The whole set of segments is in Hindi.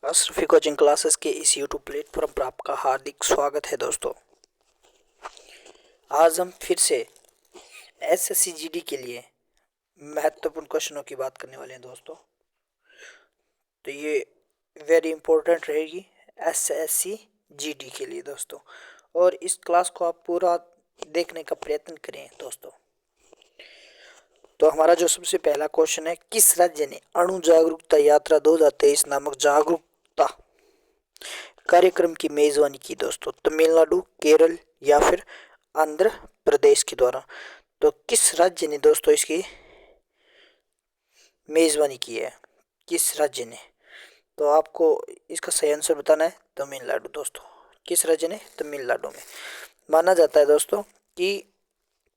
अशरफी कोचिंग क्लासेस के इस यूट्यूब प्लेटफॉर्म पर आपका हार्दिक स्वागत है दोस्तों। आज हम फिर से एसएससी जीडी के लिए महत्वपूर्ण क्वेश्चनों की बात करने वाले हैं दोस्तों। तो ये वेरी इंपॉर्टेंट रहेगी एसएससी जीडी के लिए दोस्तों, और इस क्लास को आप पूरा देखने का प्रयत्न करें दोस्तों। तो हमारा जो सबसे पहला क्वेश्चन है, किस राज्य ने अणु जागरूकता यात्रा 2023 नामक जागरूकता कार्यक्रम की मेजबानी की दोस्तों? तमिलनाडु, केरल या फिर आंध्र प्रदेश के द्वारा। तो किस राज्य ने दोस्तों इसकी मेजबानी की है, किस राज्य ने? तो आपको इसका सही आंसर बताना है तमिलनाडु दोस्तों। किस राज्य ने? तमिलनाडु में। माना जाता है दोस्तों कि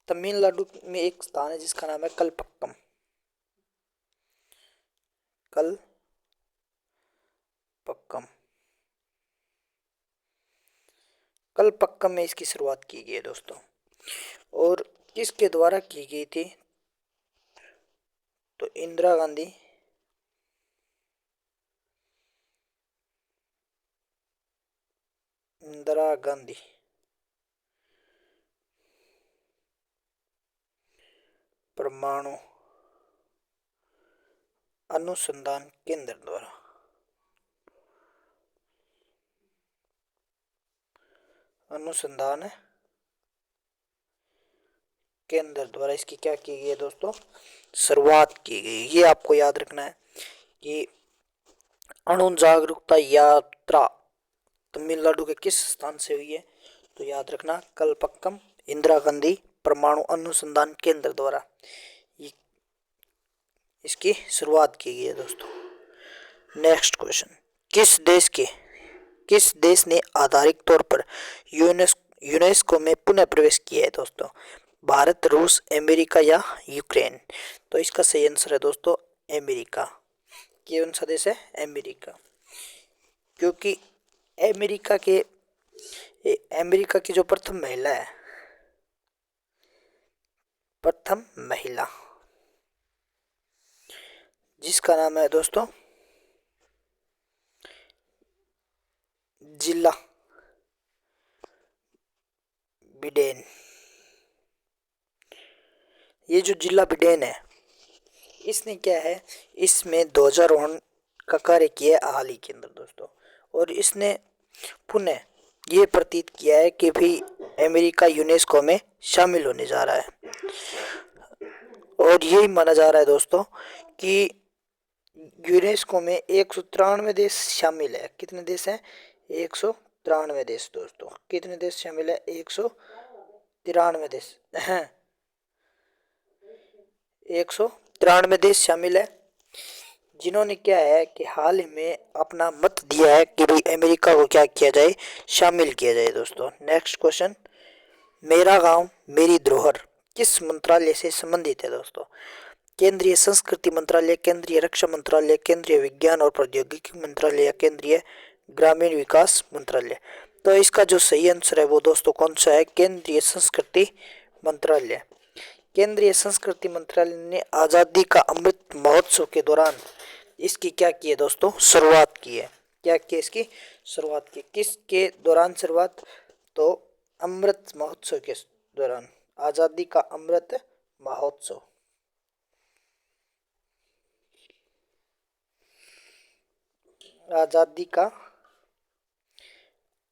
तमिलनाडु में एक स्थान है जिसका नाम है कलपक्कम। कलपक्कम में इसकी शुरुआत की गई है दोस्तों। और किसके द्वारा की गई थी? तो इंदिरा गांधी परमाणु अनुसंधान केंद्र द्वारा इसकी क्या की गई है दोस्तों? शुरुआत की गई। ये आपको याद रखना है कि अणु जागरूकता यात्रा तमिलनाडु के किस स्थान से हुई है? तो याद रखना कलपक्कम इंदिरा गांधी परमाणु अनुसंधान केंद्र द्वारा इसकी शुरुआत की गई है दोस्तों। नेक्स्ट क्वेश्चन, किस देश ने आधारिक तौर पर यूनेस्को में पुनः प्रवेश किया है दोस्तों? भारत, रूस, अमेरिका या यूक्रेन? तो इसका सही आंसर है दोस्तों अमेरिका। कौन सा देश है? अमेरिका। क्योंकि अमेरिका की जो प्रथम महिला जिसका नाम है दोस्तों जिला बिडेन। ये जो जिला बिडेन है, इसने क्या है, इसमें ध्वजारोहण का कार्य किया है हाल ही के अंदर दोस्तों। और इसने पुनः ये प्रतीत किया है कि भी अमेरिका यूनेस्को में शामिल होने जा रहा है। और यही माना जा रहा है दोस्तों कि यूनेस्को में 193 देश शामिल है। कितने देश हैं? 193 देश दोस्तों। कितने देश शामिल है? 193 देश हैं। 193 देश शामिल है, जिन्होंने क्या है कि हाल ही में अपना मत दिया है कि भाई अमेरिका को क्या किया जाए, शामिल किया जाए दोस्तों। नेक्स्ट क्वेश्चन, मेरा गांव मेरी धरोहर किस मंत्रालय से संबंधित है दोस्तों? केंद्रीय संस्कृति मंत्रालय, केंद्रीय रक्षा मंत्रालय, केंद्रीय विज्ञान और प्रौद्योगिकी मंत्रालय या केंद्रीय ग्रामीण विकास मंत्रालय? तो इसका जो सही आंसर है वो दोस्तों कौन सा है? केंद्रीय संस्कृति मंत्रालय। केंद्रीय संस्कृति मंत्रालय ने आज़ादी का अमृत महोत्सव के दौरान इसकी क्या की है दोस्तों? शुरुआत की है। क्या की? इसकी शुरुआत की। किसके दौरान शुरुआत? तो अमृत महोत्सव के दौरान, आज़ादी का अमृत महोत्सव। आज़ादी का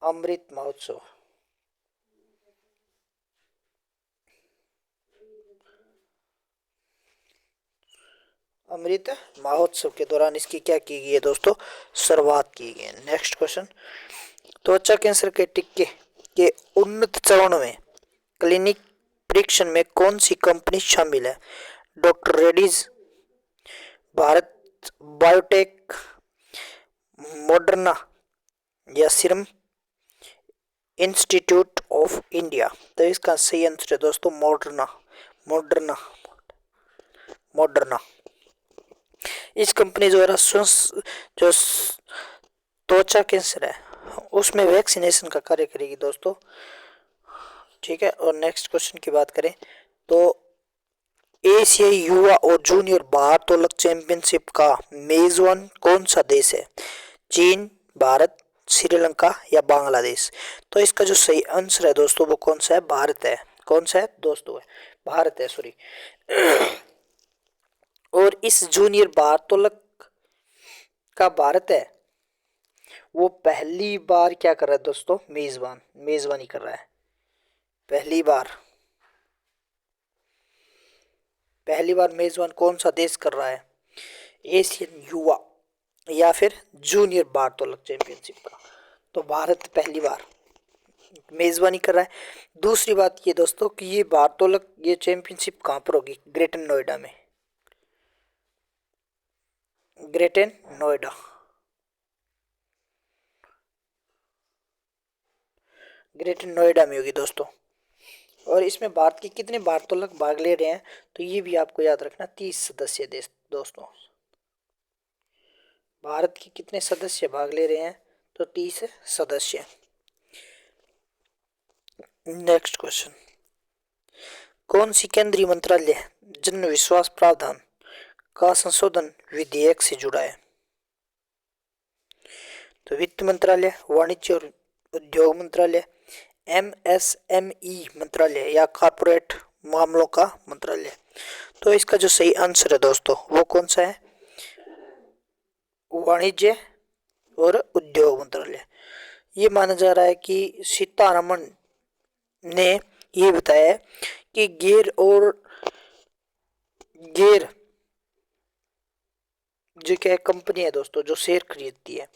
अमृत महोत्सव के दौरान इसकी क्या की गई है दोस्तों? शुरुआत की गई है। नेक्स्ट क्वेश्चन, त्वचा कैंसर के टीके के उन्नत चरण में क्लिनिक परीक्षण में कौन सी कंपनी शामिल है? Doctor Reddy's, Bharat biotech, Moderna या सीरम इंस्टीट्यूट ऑफ इंडिया? तो इसका सही आंसर है दोस्तों मॉडर्ना। इस कंपनी द्वारा जो त्वचा कैंसर है उसमें वैक्सीनेशन का कार्य करेगी दोस्तों। ठीक है। और नेक्स्ट क्वेश्चन की बात करें तो एशियाई युवा और जूनियर भारोत्तोलक चैंपियनशिप का मेजबान कौन सा देश है? चीन, भारत, श्रीलंका या बांग्लादेश। तो इसका जो सही आंसर है दोस्तों वो कौन सा है? भारत है। कौन सा है दोस्तों? है भारत है, सॉरी। और इस जूनियर भारोत्तोलक का भारत है वो पहली बार क्या कर रहा है दोस्तों? मेजबानी कर रहा है। पहली बार मेजबान कौन सा देश कर रहा है? एशियन युवा या फिर जूनियर भारोत्तोलक चैंपियनशिप का। तो भारत पहली बार मेजबानी कर रहा है। दूसरी बात ये दोस्तों कि ये भारोत्तोलक ये चैंपियनशिप कहाँ पर होगी? ग्रेटर नोएडा में। ग्रेटर नोएडा। ग्रेटर नोएडा में होगी दोस्तों। और इसमें भारत के कितने भारोत्तोलक भाग ले रहे हैं? तो ये भी आपको याद रखना, 30 सदस्य देश दोस्तों। भारत के कितने सदस्य भाग ले रहे हैं? तो 30 सदस्य। नेक्स्ट क्वेश्चन, कौन सी केंद्रीय मंत्रालय जन विश्वास प्रावधान का संशोधन विधेयक से जुड़ा है? तो वित्त मंत्रालय, वाणिज्य और उद्योग मंत्रालय, एमएसएमई मंत्रालय या कॉर्पोरेट मामलों का मंत्रालय। तो इसका जो सही आंसर है दोस्तों वो कौन सा है? वाणिज्य और उद्योग मंत्रालय। ये माना जा रहा है कि सीतारमण ने ये बताया कि गैर जो क्या कंपनी है दोस्तों जो शेयर खरीदती है,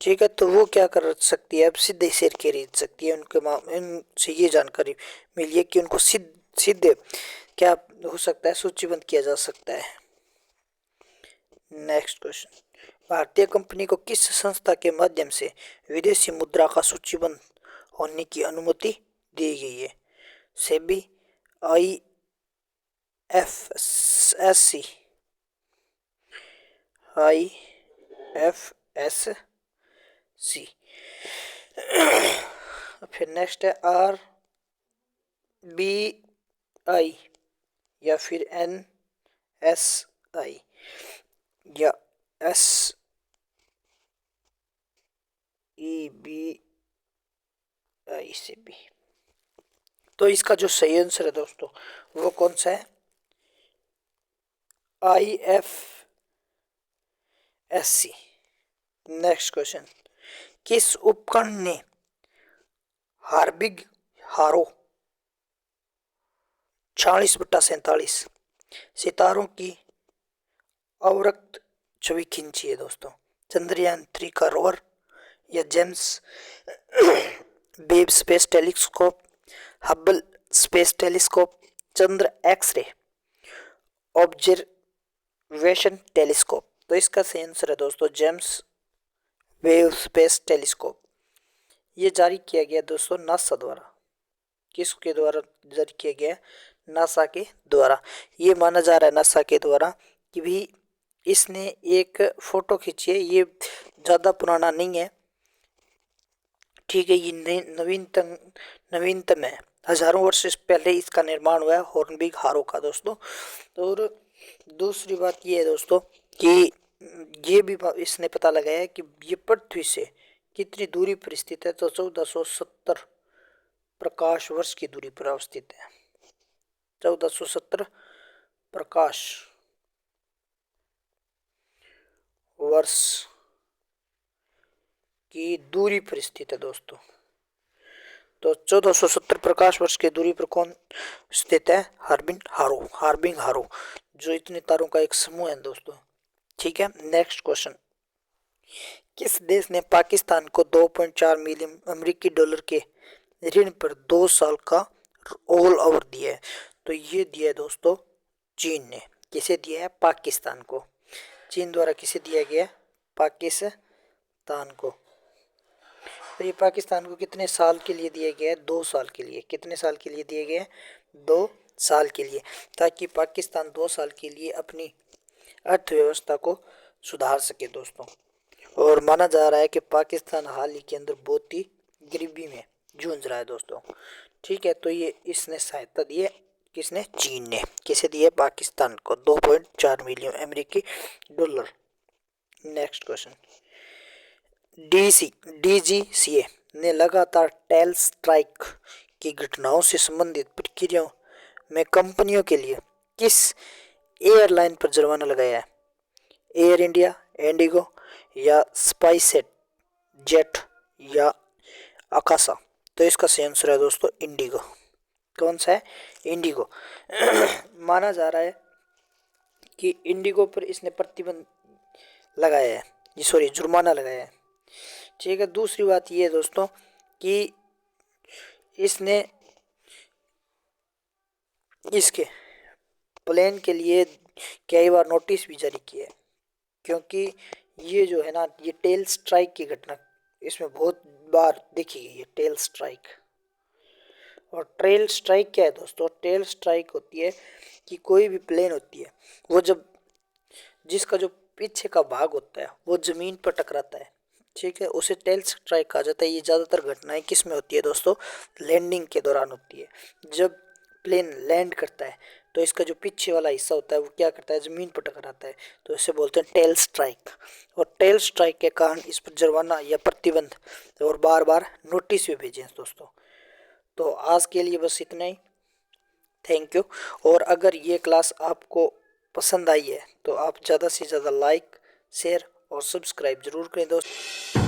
ठीक है, तो वो क्या कर सकती है? अब सीधे शेयर खरीद सकती है। उनसे ये जानकारी मिली है कि उनको सीधे क्या हो सकता है? सूचीबद्ध किया जा सकता है। नेक्स्ट क्वेश्चन, भारतीय कंपनी को किस संस्था के माध्यम से विदेशी मुद्रा का सूचीबद्ध होने की अनुमति दी गई है? सेबी, IFSC, फिर नेक्स्ट है RBI या फिर NSI या SEBI से भी। तो इसका जो सही आंसर है दोस्तों वो कौन सा है? IFSC। नेक्स्ट क्वेश्चन, किस उपकरण ने हार्बिग हारो 40/47 सितारों की अवरक्त छवि खींची है दोस्तों? चंद्रयान 3 का रोवर या James Webb space telescope, Hubble space telescope, Chandra x-ray observation telescope. तो इसका सही आंसर है दोस्तों जेम्स वेब स्पेस टेलीस्कोप। ये जारी किया गया दोस्तों नासा द्वारा। किसके द्वारा जारी किया गया? नासा के द्वारा। ये माना जा रहा है नासा के द्वारा कि भी इसने एक फोटो खींची है। ये ज़्यादा पुराना नहीं है, ठीक है, ये नवीनतम है। हजारों वर्ष पहले इसका निर्माण हुआ है हॉर्नबिग हारो का दोस्तों। और दूसरी बात ये है दोस्तों कि ये भी इसने पता लगाया है कि ये पृथ्वी से कितनी दूरी पर स्थित है? तो 1470 प्रकाश वर्ष की दूरी पर अवस्थित है। 1470 प्रकाश वर्ष की दूरी पर स्थित है दोस्तों। तो 1470 प्रकाश वर्ष की दूरी पर कौन स्थित है? हार्बिंग हारो जो इतने तारों का एक समूह है दोस्तों, ठीक है। नेक्स्ट क्वेश्चन, किस देश ने पाकिस्तान को 2.4 मिलियन अमेरिकी डॉलर के ऋण पर 2 साल का ऑल ओवर दिया है? तो ये दिया है दोस्तों चीन ने। किसे दिया है? पाकिस्तान को। चीन द्वारा किसे दिया गया? पाकिस्तान को। तो ये पाकिस्तान को कितने साल के लिए दिया गया है? 2 साल के लिए। कितने साल के लिए दिए गए? 2 साल के लिए, ताकि पाकिस्तान 2 साल के लिए अपनी अर्थव्यवस्था को सुधार सके दोस्तों। और माना जा रहा है कि पाकिस्तान हाल ही के अंदर बहुत ही गरीबी में जूझ रहा है दोस्तों, ठीक है। तो ये इसने सहायता दी है, किसने? चीन ने। किसे दिए? पाकिस्तान को 2.4 मिलियन अमेरिकी डॉलर। नेक्स्ट क्वेश्चन, डीजीसीए ने लगातार टेल स्ट्राइक की घटनाओं से संबंधित प्रक्रियाओं में कंपनियों के लिए किस एयरलाइन पर जुर्माना लगाया है? एयर इंडिया, इंडिगो या स्पाइसजेट जेट या आकाशा? तो इसका सही आंसर है दोस्तों इंडिगो। कौन सा है? इंडिगो। माना जा रहा है कि इंडिगो पर इसने प्रतिबंध लगाया है, जी सॉरी जुर्माना लगाया है। ठीक है, दूसरी बात ये है दोस्तों कि इसने इसके प्लेन के लिए कई बार नोटिस भी जारी किया है, क्योंकि ये जो है ना, ये टेल स्ट्राइक की घटना इसमें बहुत बार देखी गई है, टेल स्ट्राइक। और टेल स्ट्राइक क्या है दोस्तों? टेल स्ट्राइक होती है कि कोई भी प्लेन होती है, वो जब जिसका जो पीछे का भाग होता है वो जमीन पर टकराता है, ठीक है, उसे टेल स्ट्राइक कहा जाता है। ये ज़्यादातर घटनाएं किस में होती है दोस्तों? लैंडिंग के दौरान होती है। जब प्लेन लैंड करता है तो इसका जो पीछे वाला हिस्सा होता है वो क्या करता है? ज़मीन पर टकराता है, तो इसे बोलते हैं टेल स्ट्राइक। और टेल स्ट्राइक के कारण इस पर जुर्माना या प्रतिबंध और बार बार नोटिस भी भेजे हैं दोस्तों। तो आज के लिए बस इतना ही, थैंक यू। और अगर ये क्लास आपको पसंद आई है तो आप ज़्यादा से ज़्यादा लाइक, शेयर और सब्सक्राइब जरूर करें दोस्तों।